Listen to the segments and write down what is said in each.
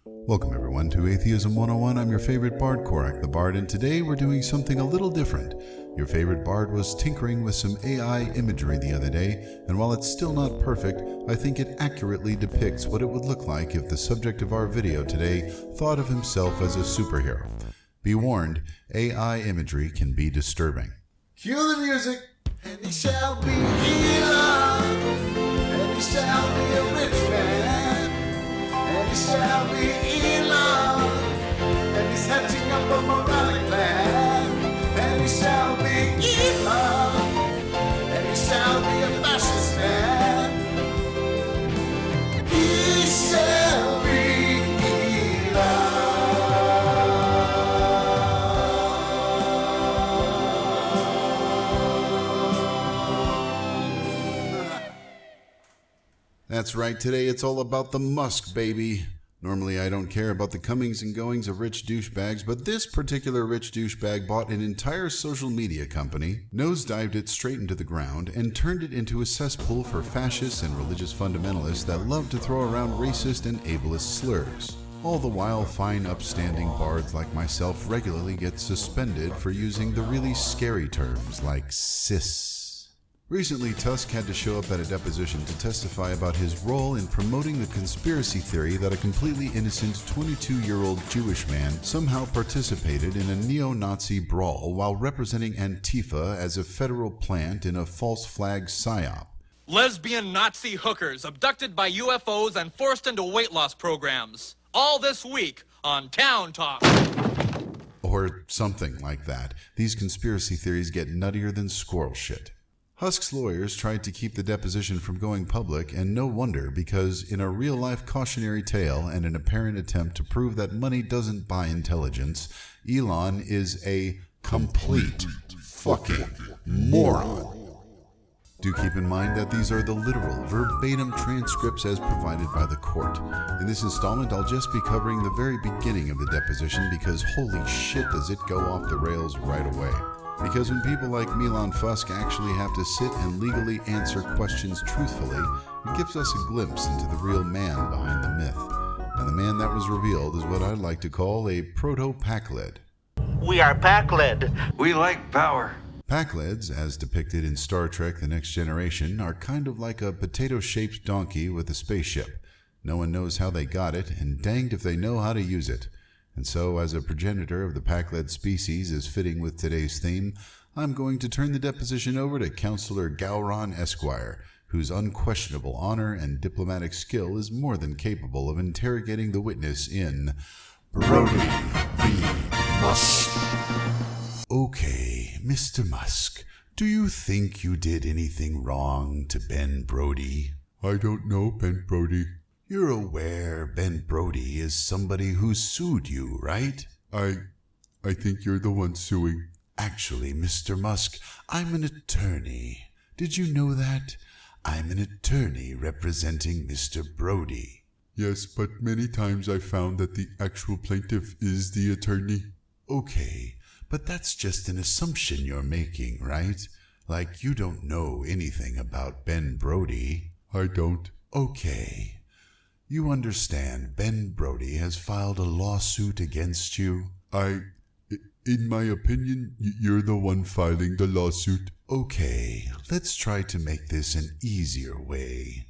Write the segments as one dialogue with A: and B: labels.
A: Welcome everyone to Atheism 101. I'm your favorite bard, Korak the Bard, and today we're doing something a little different. Your favorite bard was tinkering with some AI imagery the other day, and while it's still not perfect, I think it accurately depicts what it would look like if the subject of our video today thought of himself as a superhero. Be warned, AI imagery can be disturbing.
B: Cue the music! And he shall be Elon, and he shall be a rich man, and he shall be Elon, and he's hatching up a moronic plan, and he shall be Elon, and he shall be a fascist man. He shall be Elon.
A: That's right, today it's all about the Musk, baby. Normally I don't care about the comings and goings of rich douchebags, but this particular rich douchebag bought an entire social media company, nosedived it straight into the ground, and turned it into a cesspool for fascists and religious fundamentalists that love to throw around racist and ableist slurs. All the while, fine upstanding bards like myself regularly get suspended for using the really scary terms like cis. Recently, Tusk had to show up at a deposition to testify about his role in promoting the conspiracy theory that a completely innocent 22-year-old Jewish man somehow participated in a neo-Nazi brawl while representing Antifa as a federal plant in a false flag psyop.
C: Lesbian Nazi hookers abducted by UFOs and forced into weight loss programs. All this week on Town Talk.
A: Or something like that. These conspiracy theories get nuttier than squirrel shit. Husk's lawyers tried to keep the deposition from going public, and no wonder, because in a real-life cautionary tale and an apparent attempt to prove that money doesn't buy intelligence, Elon is a complete fucking moron. Do keep in mind that these are the literal, verbatim transcripts as provided by the court. In this installment, I'll just be covering the very beginning of the deposition because holy shit does it go off the rails right away. Because when people like Elon Musk actually have to sit and legally answer questions truthfully, it gives us a glimpse into the real man behind the myth. And the man that was revealed is what I'd like to call a proto-Pakled.
D: We are Pakled.
E: We like power.
A: Pakleds, as depicted in Star Trek The Next Generation, are kind of like a potato-shaped donkey with a spaceship. No one knows how they got it, and danged if they know how to use it. And so, as a progenitor of the Pakled species is fitting with today's theme, I'm going to turn the deposition over to Counselor Gowron Esquire, whose unquestionable honor and diplomatic skill is more than capable of interrogating the witness in Brody v. Musk. Okay, Mr. Musk, do you think you did anything wrong to Ben Brody?
F: I don't know, Ben Brody.
A: You're aware Ben Brody is somebody who sued you, right?
F: I think you're the one suing.
A: Actually, Mr. Musk, I'm an attorney. Did you know that? I'm an attorney representing Mr. Brody.
F: Yes, but many times I found that the actual plaintiff is the attorney.
A: Okay, but that's just an assumption you're making, right? Like you don't know anything about Ben Brody.
F: I don't.
A: Okay. You understand Ben Brody has filed a lawsuit against you?
F: In my opinion, you're the one filing the lawsuit.
A: Okay, let's try to make this an easier way.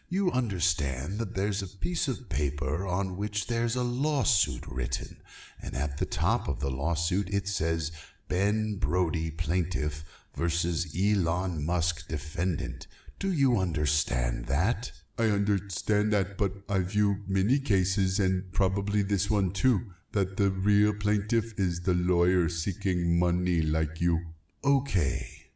A: You understand that there's a piece of paper on which there's a lawsuit written, and at the top of the lawsuit it says Ben Brody plaintiff versus Elon Musk defendant. Do you understand that?
F: I understand that, but I view many cases, and probably this one too, that the real plaintiff is the lawyer seeking money like you.
A: Okay.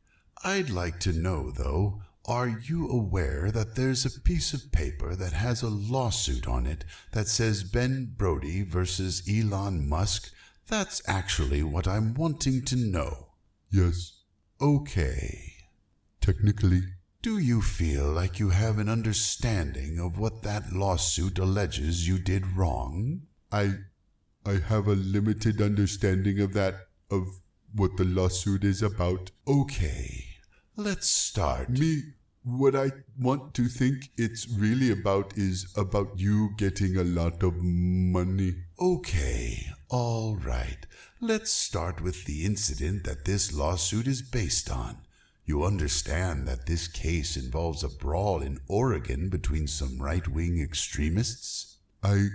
A: I'd like to know, though, are you aware that there's a piece of paper that has a lawsuit on it that says Ben Brody versus Elon Musk? That's actually what I'm wanting to know.
F: Yes.
A: Okay.
F: Technically.
A: Do you feel like you have an understanding of what that lawsuit alleges you did wrong?
F: I have a limited understanding of what the lawsuit is about.
A: Okay, let's start.
F: Me what I want to think it's really about is about you getting a lot of money.
A: Okay, all right. Let's start with the incident that this lawsuit is based on. You understand that this case involves a brawl in Oregon between some right-wing extremists?
F: I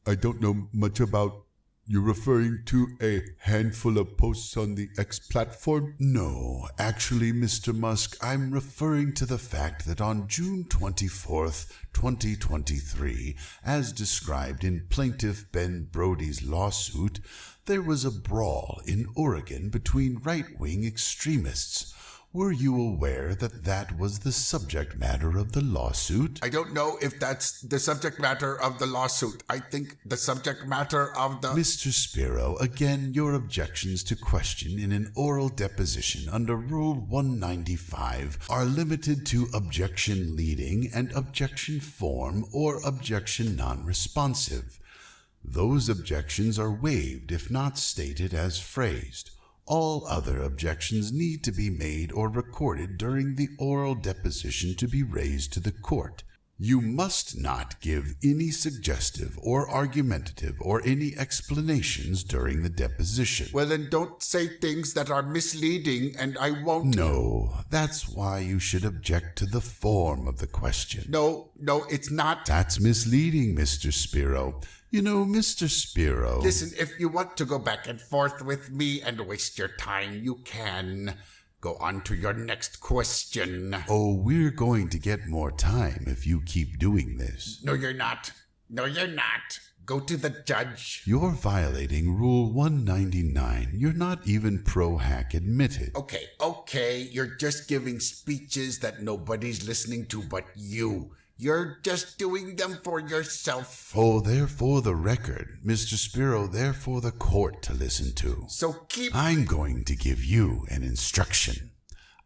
F: don't know much about. You're referring to a handful of posts on the X platform?
A: No, actually, Mr. Musk, I'm referring to the fact that on June 24th, 2023, as described in Plaintiff Ben Brody's lawsuit, there was a brawl in Oregon between right-wing extremists. Were you aware that that was the subject matter of the lawsuit?
B: I don't know if that's the subject matter of the lawsuit. I think the subject matter of the...
A: Mr. Spiro, again, your objections to question in an oral deposition under Rule 195 are limited to objection leading and objection form or objection non-responsive. Those objections are waived if not stated as phrased. All other objections need to be made or recorded during the oral deposition to be raised to the court. You must not give any suggestive or argumentative or any explanations during the deposition.
B: Well, then don't say things that are misleading, and I won't.
A: No, that's why you should object to the form of the question.
B: No, it's not.
A: That's misleading, Mr. Spiro. You know, Mr. Spiro...
B: Listen, if you want to go back and forth with me and waste your time, you can. Go on to your next question.
A: Oh, we're going to get more time if you keep doing this.
B: No, you're not. No, you're not. Go to the judge.
A: You're violating Rule 199. You're not even pro-hack admitted.
B: Okay. You're just giving speeches that nobody's listening to but you. You're just doing them for yourself.
A: Oh, they're for the record. Mr. Spiro, they're for the court to listen to.
B: So keep...
A: I'm going to give you an instruction.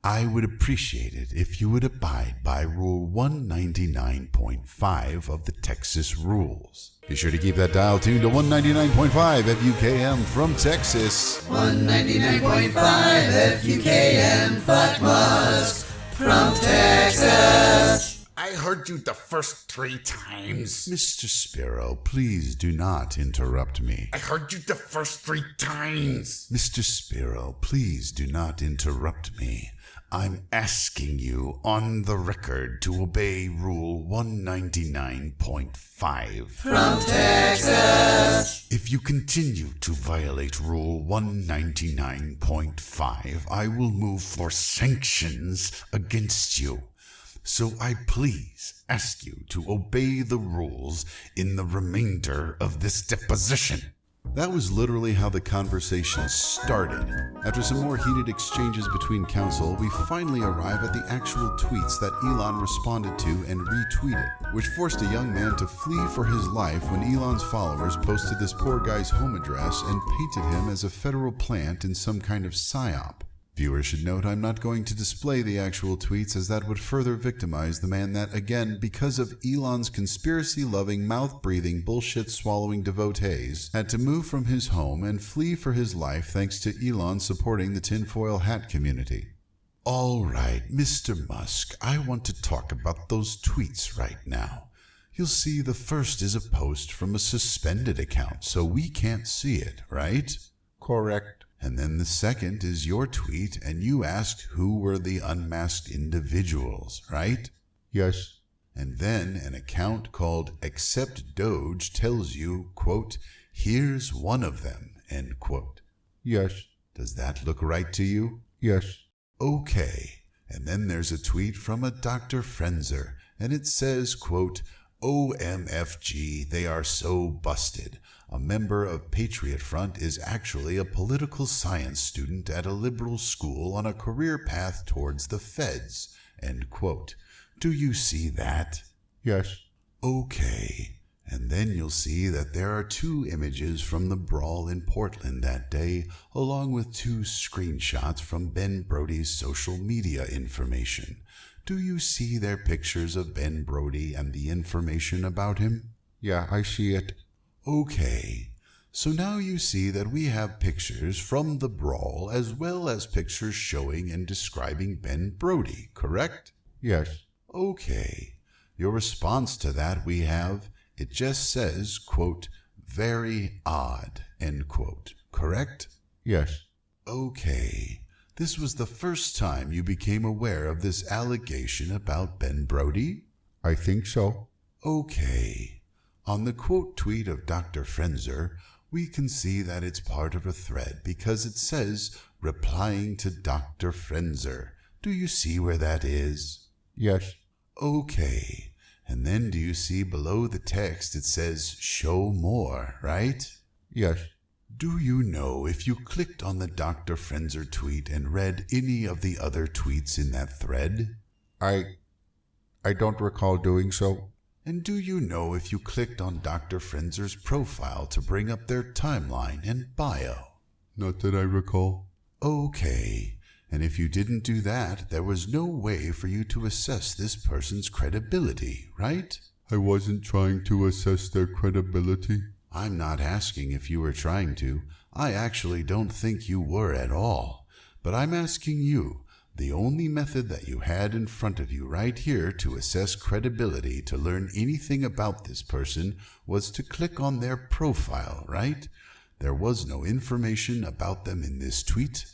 A: I would appreciate it if you would abide by Rule 199.5 of the Texas Rules. Be sure to keep that dial tuned to 199.5 FUKM from Texas.
E: 199.5 FUKM, Fuck Musk from Texas.
B: I heard you the first 3 times.
A: Mr. Spiro, please do not interrupt me.
B: I heard you the first 3 times.
A: Mr. Spiro, please do not interrupt me. I'm asking you on the record to obey Rule 199.5.
E: From Texas.
A: If you continue to violate Rule 199.5, I will move for sanctions against you. So I please ask you to obey the rules in the remainder of this deposition. That was literally how the conversation started. After some more heated exchanges between counsel, we finally arrive at the actual tweets that Elon responded to and retweeted, which forced a young man to flee for his life when Elon's followers posted this poor guy's home address and painted him as a federal plant in some kind of psyop. Viewers should note I'm not going to display the actual tweets as that would further victimize the man that, again, because of Elon's conspiracy-loving, mouth-breathing, bullshit-swallowing devotees, had to move from his home and flee for his life thanks to Elon supporting the tinfoil hat community. All right, Mr. Musk, I want to talk about those tweets right now. You'll see the first is a post from a suspended account, so we can't see it, right?
F: Correct.
A: And then the second is your tweet, and you asked who were the unmasked individuals, right?
F: Yes.
A: And then an account called Accept Doge tells you, quote, here's one of them, end quote.
F: Yes.
A: Does that look right to you?
F: Yes.
A: Okay. And then there's a tweet from a Dr. Frenzer, and it says, quote, OMFG, they are so busted. A member of Patriot Front is actually a political science student at a liberal school on a career path towards the feds, end quote. Do you see that?
F: Yes.
A: Okay. And then you'll see that there are 2 images from the brawl in Portland that day, along with 2 screenshots from Ben Brody's social media information. Do you see their pictures of Ben Brody and the information about him?
F: Yeah, I see it.
A: Okay, so now you see that we have pictures from the brawl as well as pictures showing and describing Ben Brody, correct?
F: Yes.
A: Okay. Your response to that we have, it just says, quote, very odd, end quote. Correct?
F: Yes.
A: Okay. This was the first time you became aware of this allegation about Ben Brody?
F: I think so.
A: Okay. On the quote tweet of Dr. Frenzer, we can see that it's part of a thread because it says, replying to Dr. Frenzer. Do you see where that is?
F: Yes.
A: Okay. And then do you see below the text it says, show more, right?
F: Yes.
A: Do you know if you clicked on the Dr. Frenzer tweet and read any of the other tweets in that thread?
F: I don't recall doing so.
A: And do you know if you clicked on Dr. Frenzer's profile to bring up their timeline and bio?
F: Not that I recall.
A: Okay. And if you didn't do that, there was no way for you to assess this person's credibility, right?
F: I wasn't trying to assess their credibility.
A: I'm not asking if you were trying to. I actually don't think you were at all. But I'm asking you, the only method that you had in front of you right here to assess credibility, to learn anything about this person, was to click on their profile, right? There was no information about them in this tweet.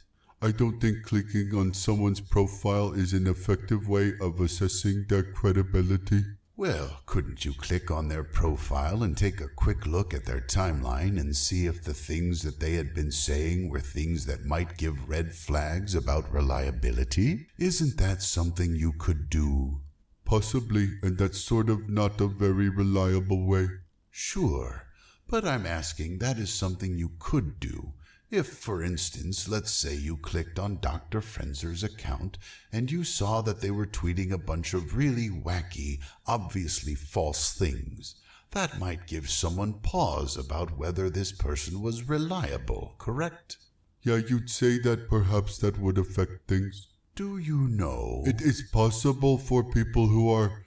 F: I don't think clicking on someone's profile is an effective way of assessing their credibility.
A: Well, couldn't you click on their profile and take a quick look at their timeline and see if the things that they had been saying were things that might give red flags about reliability? Isn't that something you could do?
F: Possibly, and that's sort of not a very reliable way.
A: Sure, but I'm asking that is something you could do. If, for instance, let's say you clicked on Dr. Frenzer's account and you saw that they were tweeting a bunch of really wacky, obviously false things, that might give someone pause about whether this person was reliable, correct?
F: Yeah, you'd say that perhaps that would affect things.
A: Do you know?
F: It is possible for people who are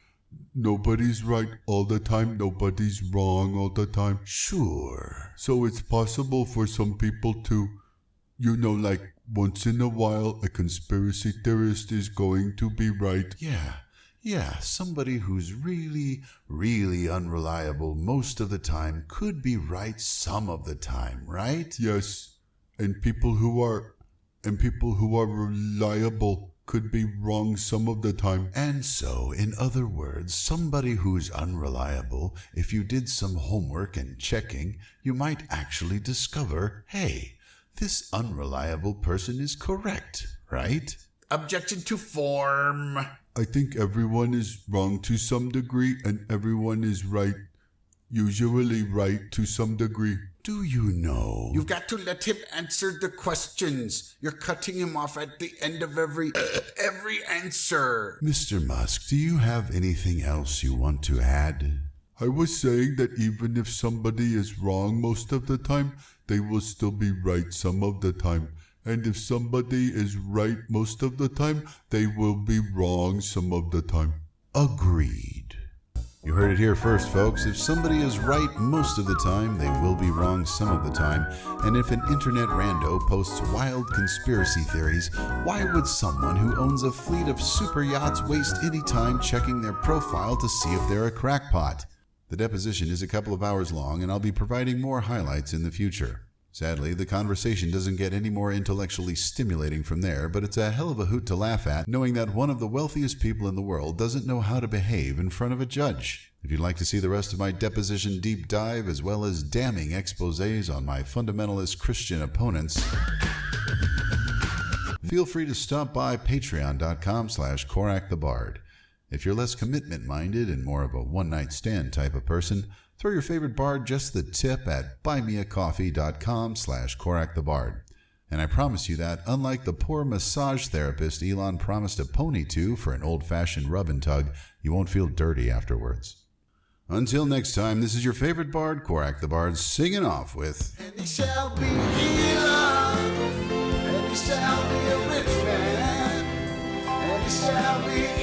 F: nobody's right all the time, nobody's wrong all the time.
A: Sure.
F: So it's possible for some people to, like once in a while a conspiracy theorist is going to be right.
A: Yeah, somebody who's really, really unreliable most of the time could be right some of the time, right?
F: Yes, and people who are reliable could be wrong some of the time.
A: And so, in other words, somebody who's unreliable, if you did some homework and checking, you might actually discover, hey, this unreliable person is correct, right?
B: Objection to form.
F: I think everyone is wrong to some degree and everyone is right, usually right to some degree.
A: Do you know?
B: You've got to let him answer the questions. You're cutting him off at the end of every answer.
A: Mr. Musk, do you have anything else you want to add?
F: I was saying that even if somebody is wrong most of the time, they will still be right some of the time. And if somebody is right most of the time, they will be wrong some of the time.
A: Agreed. You heard it here first, folks. If somebody is right most of the time, they will be wrong some of the time. And if an internet rando posts wild conspiracy theories, why would someone who owns a fleet of super yachts waste any time checking their profile to see if they're a crackpot? The deposition is a couple of hours long, and I'll be providing more highlights in the future. Sadly, the conversation doesn't get any more intellectually stimulating from there, but it's a hell of a hoot to laugh at, knowing that one of the wealthiest people in the world doesn't know how to behave in front of a judge. If you'd like to see the rest of my deposition deep dive, as well as damning exposés on my fundamentalist Christian opponents, feel free to stop by patreon.com/KorakTheBard. If you're less commitment-minded and more of a one-night stand type of person, throw your favorite bard just the tip at buymeacoffee.com/KorakTheBard. And I promise you that, unlike the poor massage therapist Elon promised a pony to for an old-fashioned rub and tug, you won't feel dirty afterwards. Until next time, this is your favorite bard, Korak the Bard, singing off with...
B: And he shall be Elon, and he shall be a rich man, and he shall be